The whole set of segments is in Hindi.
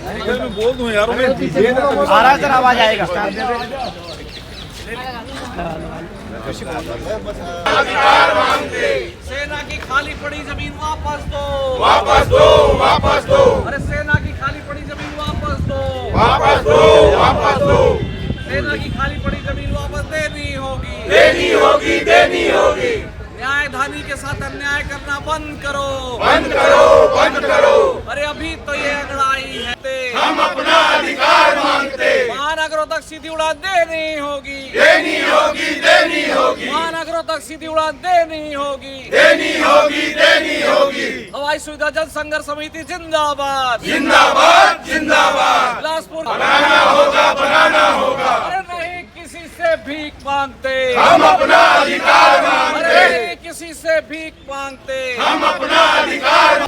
मैं बोल दूं यार, आ रहा है सर, आवाज आएगा। अधिकार मांगते, सेना की खाली पड़ी जमीन वापस दो, वापस दो, वापस दो, अरे सेना की खाली पड़ी जमीन वापस दो, वापस दो, वापस दो, सेना की खाली पड़ी जमीन वापस देनी होगी, देनी होगी, देनी होगी। न्यायधानी के साथ अन्याय करना बंद करो, बंद करो, बंद करो। अरे अभी तो ये लड़ाई है, हम अपना अधिकार मांगते, महानगरों तक सीधी उड़ान देनी होगी, देनी होगी, देनी होगी, महानगरों तक सीधी उड़ान देनी होगी, देनी होगी, देनी होगी। हवाई सुविधा जन संघर्ष समिति जिंदाबाद, जिंदाबाद, जिंदाबाद। बिलासपुर बनाना होगा, बनाना होगा। अरे नहीं किसी से भीख मांगते, हम अपना अधिकार अरे मांगते, नहीं किसी से भीख मांगते। हम अपना अधिकार।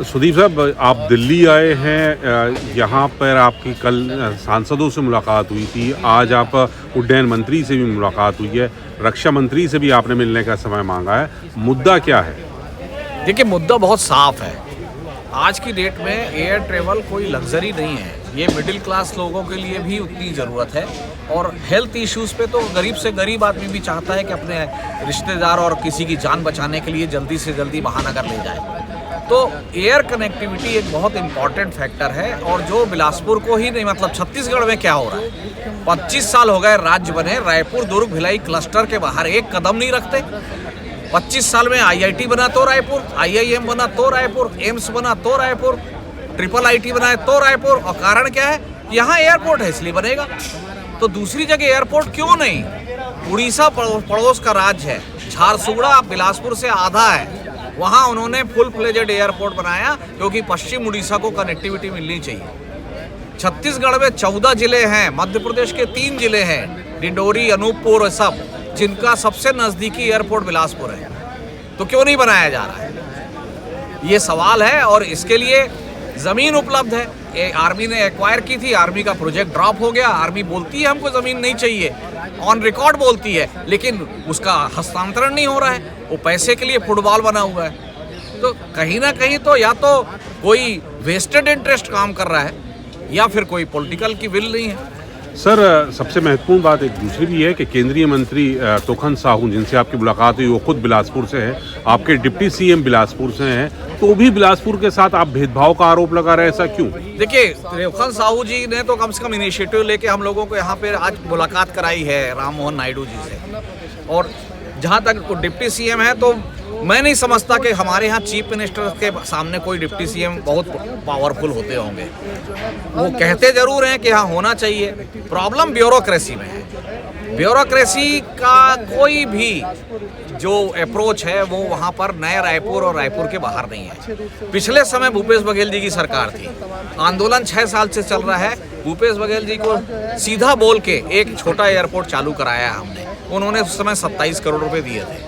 सुदीप साहब, आप दिल्ली आए हैं, यहाँ पर आपकी कल सांसदों से मुलाकात हुई थी, आज आप उड्डयन मंत्री से भी मुलाकात हुई है, रक्षा मंत्री से भी आपने मिलने का समय मांगा है, मुद्दा क्या है? देखिए, मुद्दा बहुत साफ है। आज की डेट में एयर ट्रेवल कोई लग्जरी नहीं है, ये मिडिल क्लास लोगों के लिए भी उतनी ज़रूरत है। और हेल्थ इश्यूज़ पे तो गरीब से गरीब आदमी भी चाहता है कि अपने रिश्तेदार और किसी की जान बचाने के लिए जल्दी से जल्दी महानगर ले जाए। तो एयर कनेक्टिविटी एक बहुत इम्पॉर्टेंट फैक्टर है, और जो बिलासपुर को ही नहीं, मतलब छत्तीसगढ़ में क्या हो रहा है, 25 साल हो गए राज्य बने, रायपुर दुर्ग भिलाई क्लस्टर के बाहर एक कदम नहीं रखते। 25 साल में IIT बना तो रायपुर, IIM बना तो रायपुर, एम्स बना तो रायपुर, IIIT बनाए तो रायपुर। और कारण क्या है? यहाँ एयरपोर्ट है इसलिए बनेगा। तो दूसरी जगह एयरपोर्ट क्यों नहीं? उड़ीसा पड़ोस का राज्य है, झारसुगड़ा बिलासपुर से आधा है, वहाँ उन्होंने फुल फ्लेजेड एयरपोर्ट बनाया क्योंकि पश्चिम उड़ीसा को कनेक्टिविटी मिलनी चाहिए। छत्तीसगढ़ में 14 जिले हैं, मध्य प्रदेश के 3 जिले हैं, डिंडोरी, अनूपपुर, सब, जिनका सबसे नज़दीकी एयरपोर्ट बिलासपुर है। तो क्यों नहीं बनाया जा रहा है, ये सवाल है। और इसके लिए ज़मीन उपलब्ध है, आर्मी ने एक्वायर की थी, आर्मी का प्रोजेक्ट ड्रॉप हो गया। आर्मी बोलती है हमको ज़मीन नहीं चाहिए, ऑन रिकॉर्ड बोलती है, लेकिन उसका हस्तांतरण नहीं हो रहा है, वो पैसे के लिए फुटबॉल बना हुआ है। तो कहीं ना कहीं तो या तो कोई वेस्टेड इंटरेस्ट काम कर रहा है, या फिर कोई पॉलिटिकल की विल नहीं है। सर, सबसे महत्वपूर्ण बात एक दूसरी भी है कि केंद्रीय मंत्री तोखन साहू, जिनसे आपकी मुलाकात हुई, वो खुद बिलासपुर से हैं, आपके डिप्टी CM बिलासपुर से हैं, तो भी बिलासपुर के साथ आप भेदभाव का आरोप लगा रहे हैं, ऐसा क्यों? देखिए, तोखन साहू जी ने तो कम से कम इनिशिएटिव लेके हम लोगों को यहाँ पे आज मुलाकात कराई है राम मोहन नायडू जी से। और जहाँ तक डिप्टी CM है, तो मैं नहीं समझता कि हमारे यहाँ चीफ मिनिस्टर के सामने कोई डिप्टी CM बहुत पावरफुल होते होंगे। वो कहते जरूर हैं कि हाँ होना चाहिए। प्रॉब्लम ब्यूरोक्रेसी में है। ब्यूरोक्रेसी का कोई भी जो अप्रोच है वो वहाँ पर नए रायपुर और रायपुर के बाहर नहीं है। पिछले समय भूपेश बघेल जी की सरकार थी, आंदोलन 6 साल से चल रहा है। भूपेश बघेल जी को सीधा बोल के एक छोटा एयरपोर्ट चालू कराया हमने, उन्होंने उस समय 27 करोड़ रुपए दिए थे।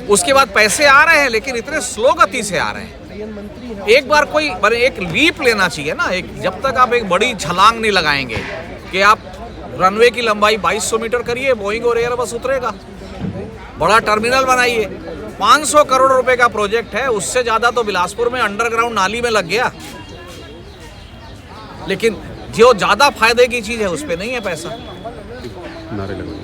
उसके बाद पैसे आ रहे हैं, लेकिन इतने स्लो गति से आ रहे हैं। एक बार कोई एक लीप लेना चाहिए ना, जब तक आप एक बड़ी छलांग नहीं लगाएंगे कि आप रनवे की लंबाई 2200 मीटर करिए, बोइंग और एयरबस उतरेगा, बड़ा टर्मिनल बनाइए। 500 करोड़ रुपए का प्रोजेक्ट है, उससे ज्यादा तो बिलासपुर में अंडरग्राउंड नाली में लग गया, लेकिन जो ज्यादा फायदे की चीज है उस पर नहीं है पैसा। नारे लगा।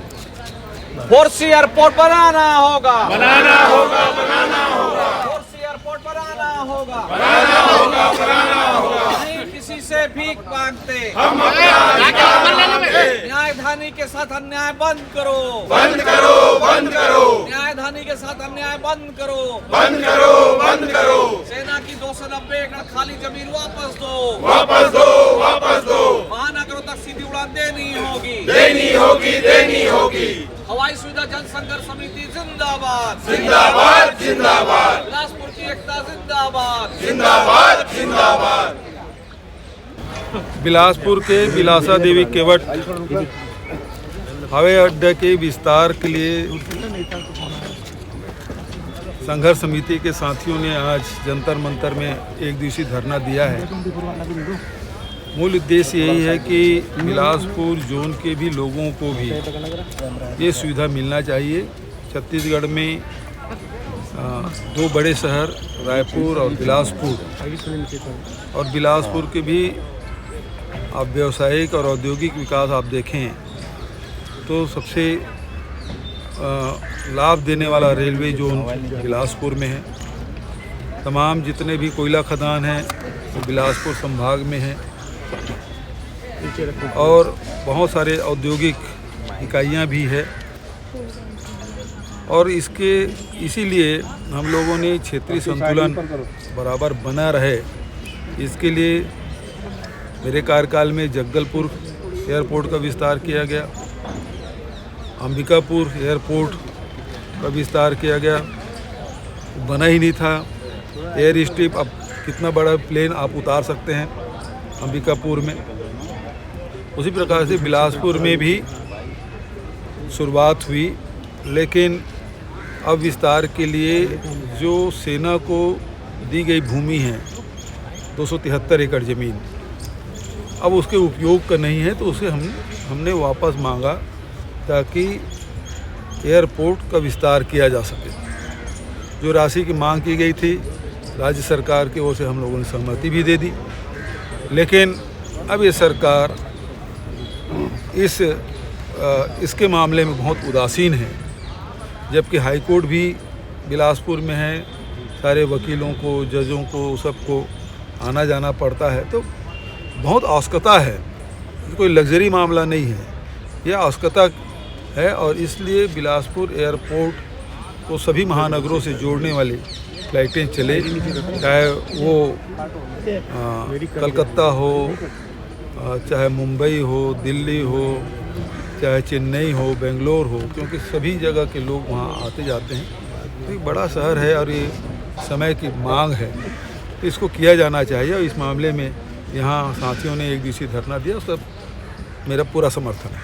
फोर्स एयरपोर्ट बनाना होगा, बनाना होगा, बनाना होगा, फोर्स एयरपोर्ट बनाना होगा, बनाना होगा, बनाना होगा। नहीं किसी से भीख मांगते, हम अपना अधिकार मांगते, न्यायधानी के साथ अन्याय बंद करो, बंद करो, बंद करो, न्यायधानी के साथ अन्याय बंद करो, बंद करो, बंद करो। सेना की 290 एकड़ खाली जमीन वापस दो, वापस दो, वापस दो, महानगरों तक सीधी उड़ान देनी होगी, देनी होगी, देनी होगी। हवाई सुविधा जन संघर्ष समिति जिंदाबाद, जिंदाबाद, जिंदाबाद, बिलासपुर की एकता जिंदाबाद, जिंदाबाद, जिंदाबाद। बिलासपुर के बिलासा देवी केवट हवाई अड्डे के विस्तार के लिए संघर्ष समिति के साथियों ने आज जंतर मंतर में एक दिवसीय धरना दिया है। मूल उद्देश्य यही है कि बिलासपुर जोन के भी लोगों को भी ये सुविधा मिलना चाहिए। छत्तीसगढ़ में दो बड़े शहर रायपुर और बिलासपुर, और बिलासपुर के भी आप व्यावसायिक और औद्योगिक विकास आप देखें तो सबसे लाभ देने वाला रेलवे जोन बिलासपुर में है। तमाम जितने भी कोयला खदान हैं वो बिलासपुर संभाग में हैं, और बहुत सारे औद्योगिक इकाइयाँ भी है। और इसीलिए हम लोगों ने क्षेत्रीय संतुलन बराबर बना रहे, इसके लिए मेरे कार्यकाल में जगदलपुर एयरपोर्ट का विस्तार किया गया, अंबिकापुर एयरपोर्ट का विस्तार किया गया, बना ही नहीं था। एयर स्ट्रिप, अब कितना बड़ा प्लेन आप उतार सकते हैं अंबिकापुर में। उसी प्रकार से बिलासपुर में भी शुरुआत हुई, लेकिन अब विस्तार के लिए जो सेना को दी गई भूमि है 273 एकड़ ज़मीन, अब उसके उपयोग का नहीं है, तो उसे हमने वापस मांगा ताकि एयरपोर्ट का विस्तार किया जा सके। जो राशि की मांग की गई थी राज्य सरकार की ओर से हम लोगों ने सहमति भी दे दी, लेकिन अब ये सरकार इसके मामले में बहुत उदासीन है। जबकि हाई कोर्ट भी बिलासपुर में है, सारे वकीलों को, जजों को, सबको आना जाना पड़ता है, तो बहुत आवश्यकता है, कोई लग्जरी मामला नहीं है, यह आवश्यकता है। और इसलिए बिलासपुर एयरपोर्ट को सभी महानगरों से जोड़ने वाली फ्लाइटें चले, चाहे वो कलकत्ता हो, चाहे मुंबई हो, दिल्ली हो, चाहे चेन्नई हो, बेंगलोर हो, क्योंकि सभी जगह के लोग वहाँ आते जाते हैं। तो एक बड़ा शहर है और ये समय की मांग है, तो इसको किया जाना चाहिए। और इस मामले में यहाँ साथियों ने एक दिवसीय धरना दिया, सब मेरा पूरा समर्थन है।